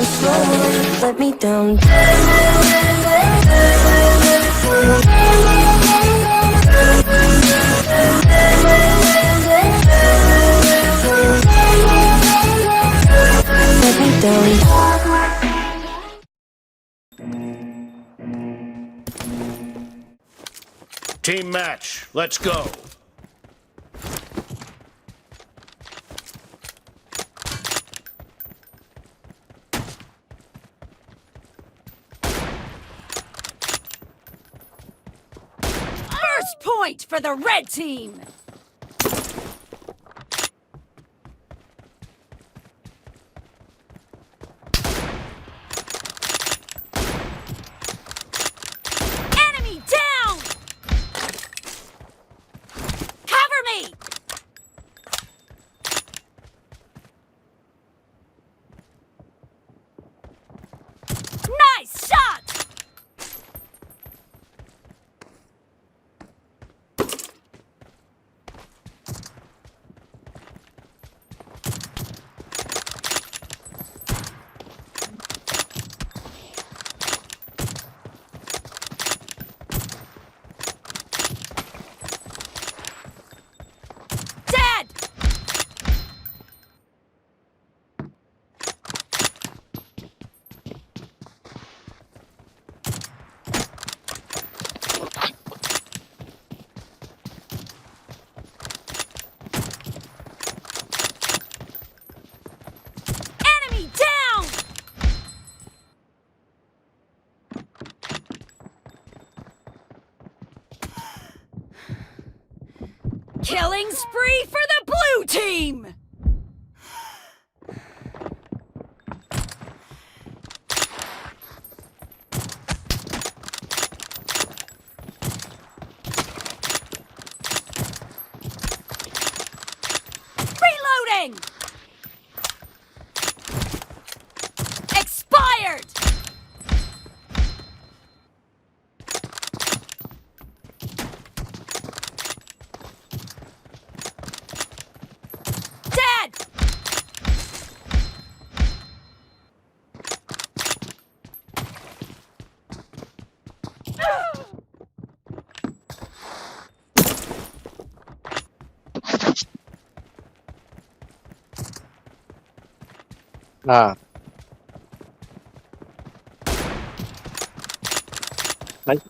slow, let me down. Let me down. Team match, let's go. First point for the red team! Enemy down! Cover me! Nice shot! Dead! Enemy down! Killing spree for the blue team! Reloading! Expired! Dead!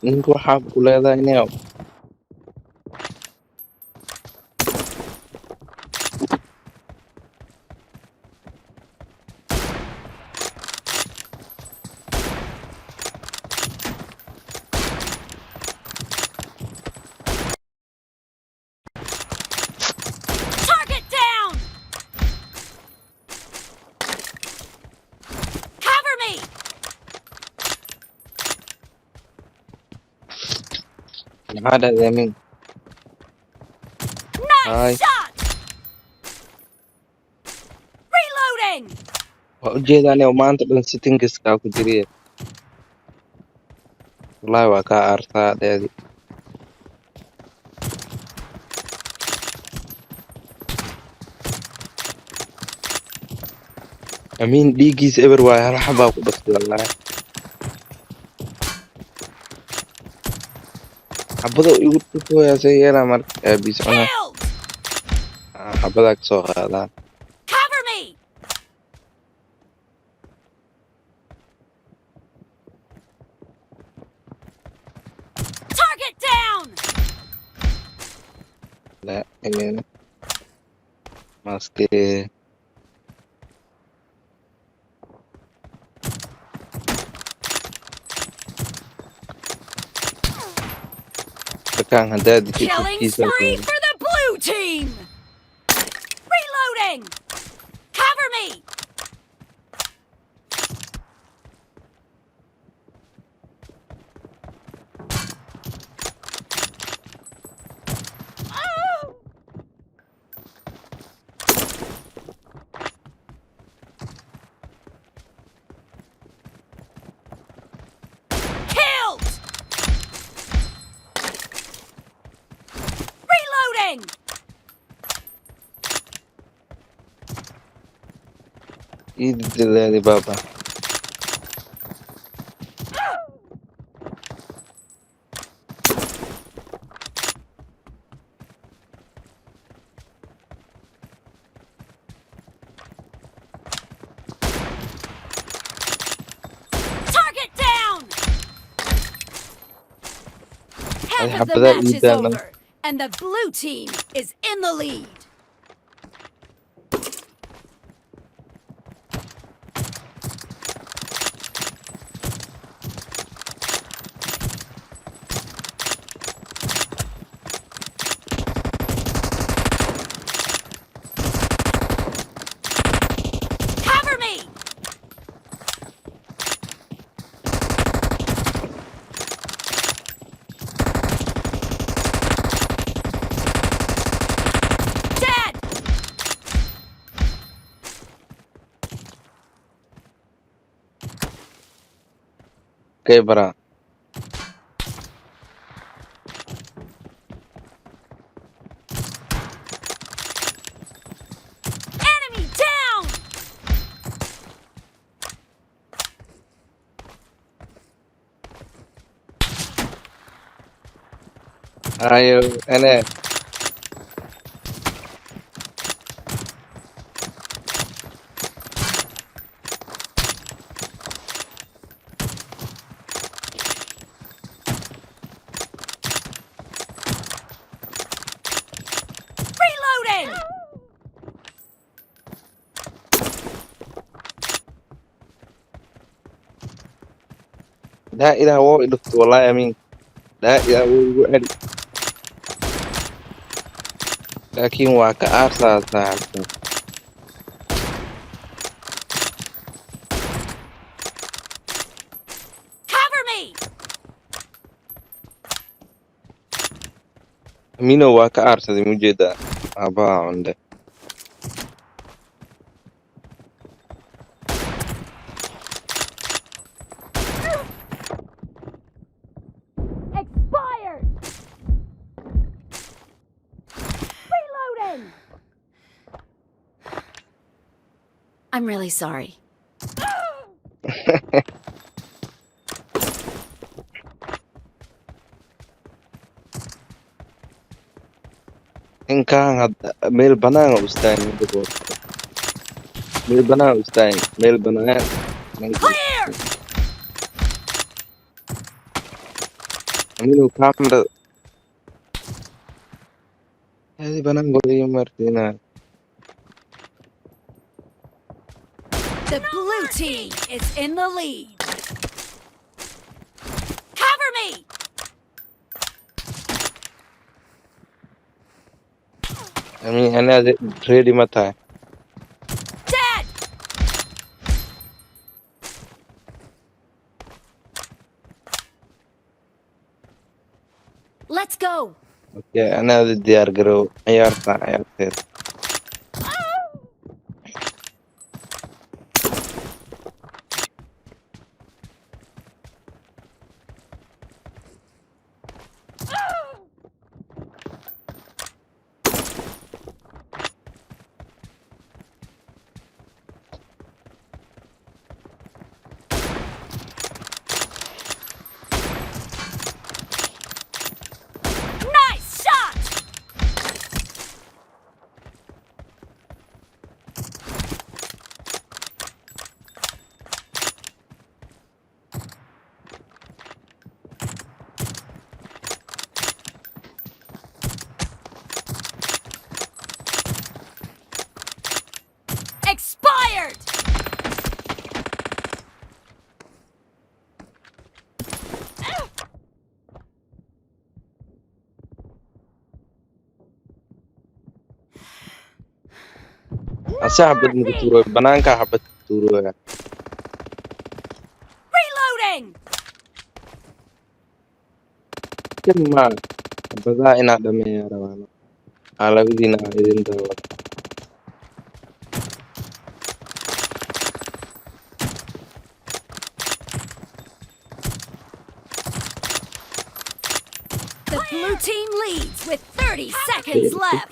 ninka waxaa ku leedahay inay Target down! Cover me! maxaa dhahday amin Nice shot! Reloading! waa ujeedaa inay maanta dhan sittingiskaa ku jiriye wallaahi waa kaa aartaa dheedi amiin dhiiggiisa eber waaye hal xabaa ku dhaftay wallaahi xabada igu dhufooyaasay yeelaa marka aabiis cunaa Killed! xabadaa kasoo qaadaa Cover me! Target down! la maskee dakaan haddaad dishay Killing korkiisa spree for the blue team! Reloading! Cover me! Killed! Reloading! ii dilaadi baaba Half of the حبذا match is إيدانا over, and the blue team is in the lead. Cover me! Dead! كيف برا Enemy down! أيوه أنا Reloading! لا إله هو إلفت والله يا مين لا إله هو يقعد لكن واك أرسل صاحبي Cover me! مينو واك أرسل مجدا أبا عنده Expired! Reloading! I'm really sorry. إن كان ميل بنان أستاذ ميل بنان أستاذ ميل بنان Clear! مينو كاميرا هذه بنان قولي مرتين The blue team is in the lead. Cover me! أنا ريدي متى Dead! Let's go! أوكي أنا ديار قرو عيار خير Nice shot! Expired! أسا حبت مكتورو بنانكا حبت تورو Reloading! كم ما بدا إنا دمي يا روانا على بدينا إذن دوا The blue team leads with 30 seconds left.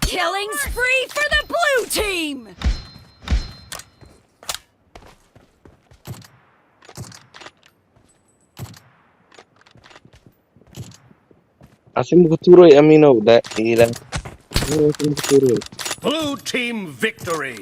Killing spree for the blue team! Asim mukuturo ya mino da ila Blue team victory.